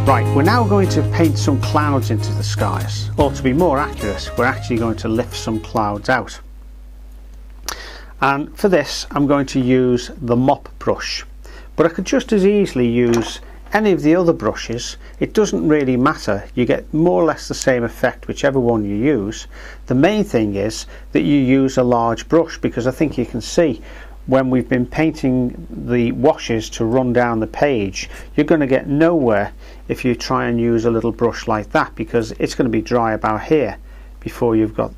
Right, we're now going to paint some clouds into the skies, or to be more accurate, we're actually going to lift some clouds out. And for this I'm going to use the mop brush, but I could just as easily use any of the other brushes. It doesn't really matter, you get more or less the same effect whichever one you use. The main thing is that you use a large brush, because I think you can see when we've been painting the washes to run down the page, you're going to get nowhere if you try and use a little brush like that, because it's going to be dry about here before you've got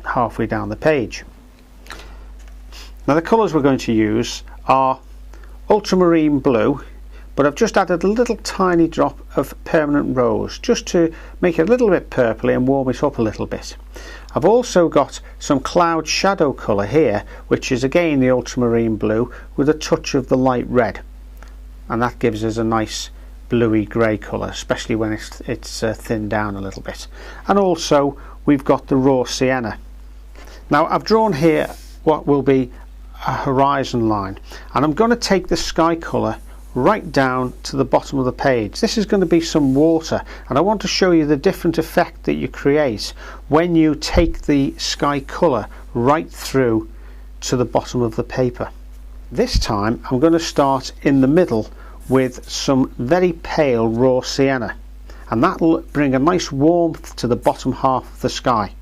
halfway down the page. Now the colours we're going to use are ultramarine blue, but I've just added a little tiny drop of permanent rose just to make it a little bit purpley and warm it up a little bit. I've also got some cloud shadow colour here, which is again the ultramarine blue with a touch of the light red, and that gives us a nice bluey grey colour, especially when it's thinned down a little bit. And also we've got the raw sienna. Now I've drawn here what will be a horizon line, and I'm going to take the sky colour right down to the bottom of the page. This is going to be some water, and I want to show you the different effect that you create when you take the sky colour right through to the bottom of the paper. This time I'm going to start in the middle with some very pale raw sienna, and that will bring a nice warmth to the bottom half of the sky.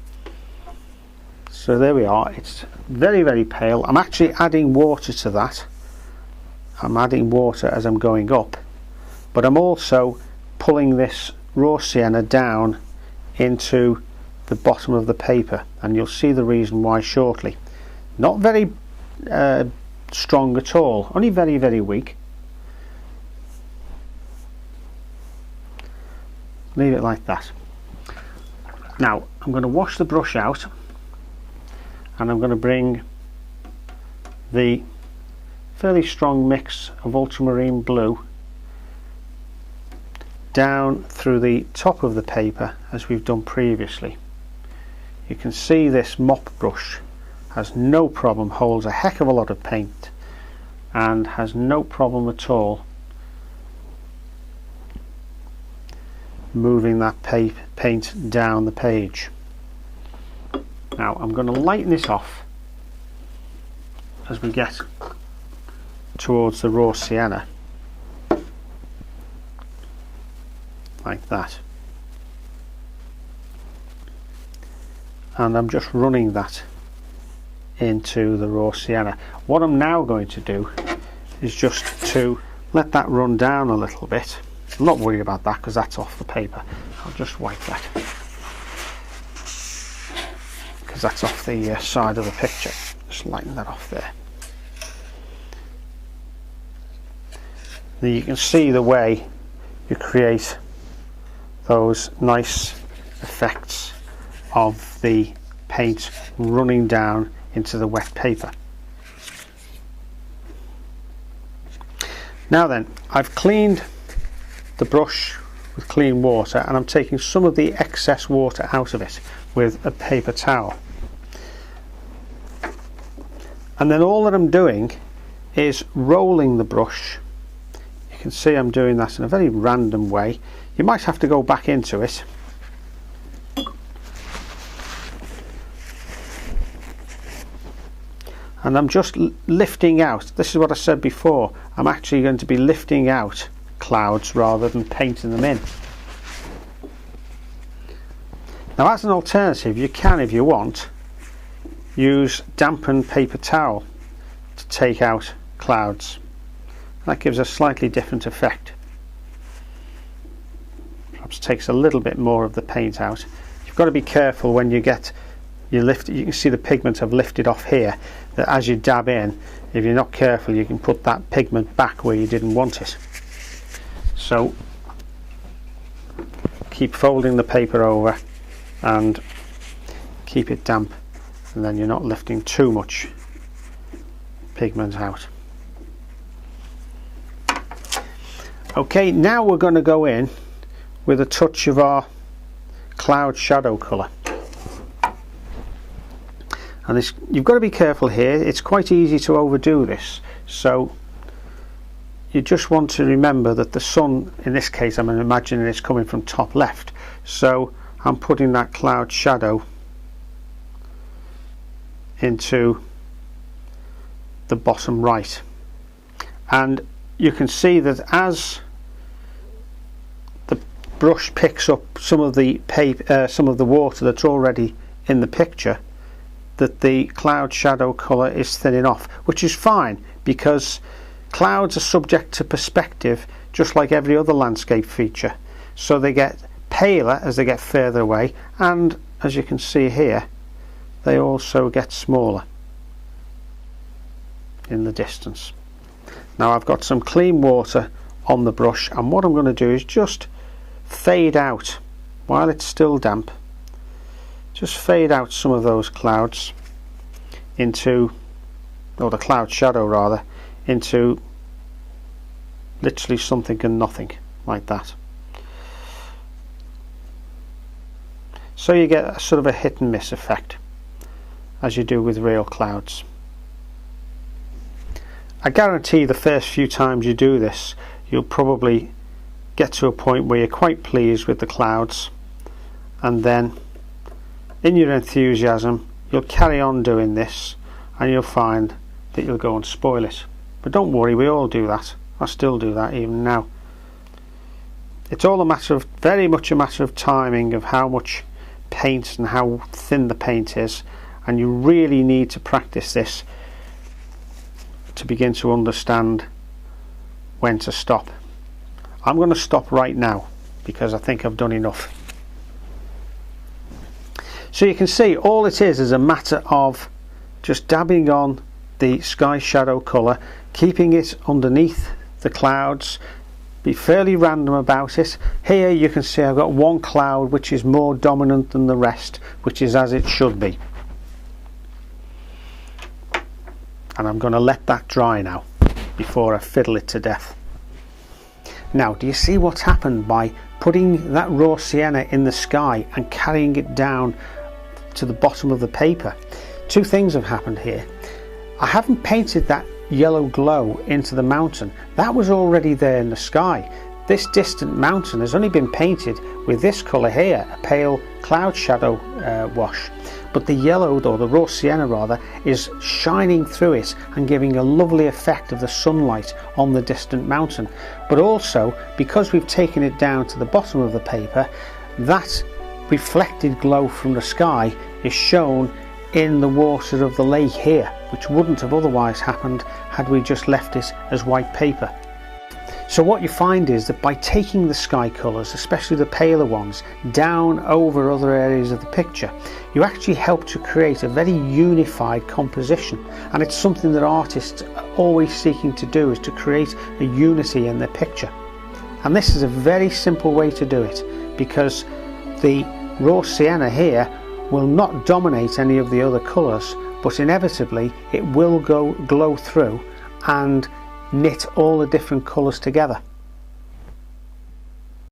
So there we are, it's very, very pale. I'm actually adding water to that. I'm adding water as I'm going up, but I'm also pulling this raw sienna down into the bottom of the paper, and you'll see the reason why shortly. Not very strong at all, only very, very weak. Leave it like that. Now I'm going to wash the brush out, and I'm going to bring the fairly strong mix of ultramarine blue down through the top of the paper as we've done previously. You can see this mop brush has no problem, holds a heck of a lot of paint, and has no problem at all moving that paint down the page. Now I'm going to lighten this off as we get towards the raw sienna, like that, and I'm just running that into the raw sienna. What I'm now going to do is just to let that run down a little bit. I'm not worried about that because that's off the paper. I'll just wipe that because that's off the side of the picture. Just lighten that off there. Now you can see the way you create those nice effects of the paint running down into the wet paper. Now then, I've cleaned the brush with clean water, and I'm taking some of the excess water out of it with a paper towel. And then all that I'm doing is rolling the brush. You can see I'm doing that in a very random way. You might have to go back into it. And I'm just lifting out. This is what I said before. I'm actually going to be lifting out clouds rather than painting them in. Now as an alternative, you can, if you want, use dampened paper towel to take out clouds. That gives a slightly different effect. Perhaps takes a little bit more of the paint out. You've got to be careful when you lift it. You can see the pigment I've lifted off here, that as you dab in, if you're not careful, you can put that pigment back where you didn't want it. So keep folding the paper over and keep it damp, and then you're not lifting too much pigment out. Okay, now we're going to go in with a touch of our cloud shadow colour. And this, you've got to be careful here, it's quite easy to overdo this, so you just want to remember that the sun, in this case I'm imagining it's coming from top left, so I'm putting that cloud shadow into the bottom right, and you can see that as the brush picks up some of the some of the water that's already in the picture, that the cloud shadow colour is thinning off, which is fine because clouds are subject to perspective just like every other landscape feature, so they get paler as they get further away, and as you can see here, they also get smaller in the distance. Now I've got some clean water on the brush, and what I'm going to do is just fade out while it's still damp, just fade out some of those clouds into, or the cloud shadow rather, into literally something and nothing, like that. So you get a sort of a hit and miss effect, as you do with real clouds. I guarantee the first few times you do this, you'll probably get to a point where you're quite pleased with the clouds, and then in your enthusiasm you'll carry on doing this, and you'll find that you'll go and spoil it. But don't worry, we all do that. I still do that even now. It's all a matter of, very much a matter of timing, of how much paint and how thin the paint is, and you really need to practice this to begin to understand when to stop. I'm going to stop right now because I think I've done enough. So you can see all it is a matter of just dabbing on the sky shadow colour, keeping it underneath the clouds, be fairly random about it. Here you can see I've got one cloud which is more dominant than the rest, which is as it should be, and I'm going to let that dry now before I fiddle it to death. Now, do you see what's happened by putting that raw sienna in the sky and carrying it down to the bottom of the paper? Two things have happened here. I haven't painted that yellow glow into the mountain. That was already there in the sky. This distant mountain has only been painted with this colour here, a pale cloud shadow wash. But the yellow, or the raw sienna rather, is shining through it and giving a lovely effect of the sunlight on the distant mountain. But also, because we've taken it down to the bottom of the paper, that reflected glow from the sky is shown in the water of the lake here, which wouldn't have otherwise happened had we just left it as white paper. So what you find is that by taking the sky colours, especially the paler ones, down over other areas of the picture, you actually help to create a very unified composition, and it's something that artists are always seeking to do, is to create a unity in their picture. And this is a very simple way to do it, because the raw sienna here will not dominate any of the other colours, but inevitably it will glow through and knit all the different colours together.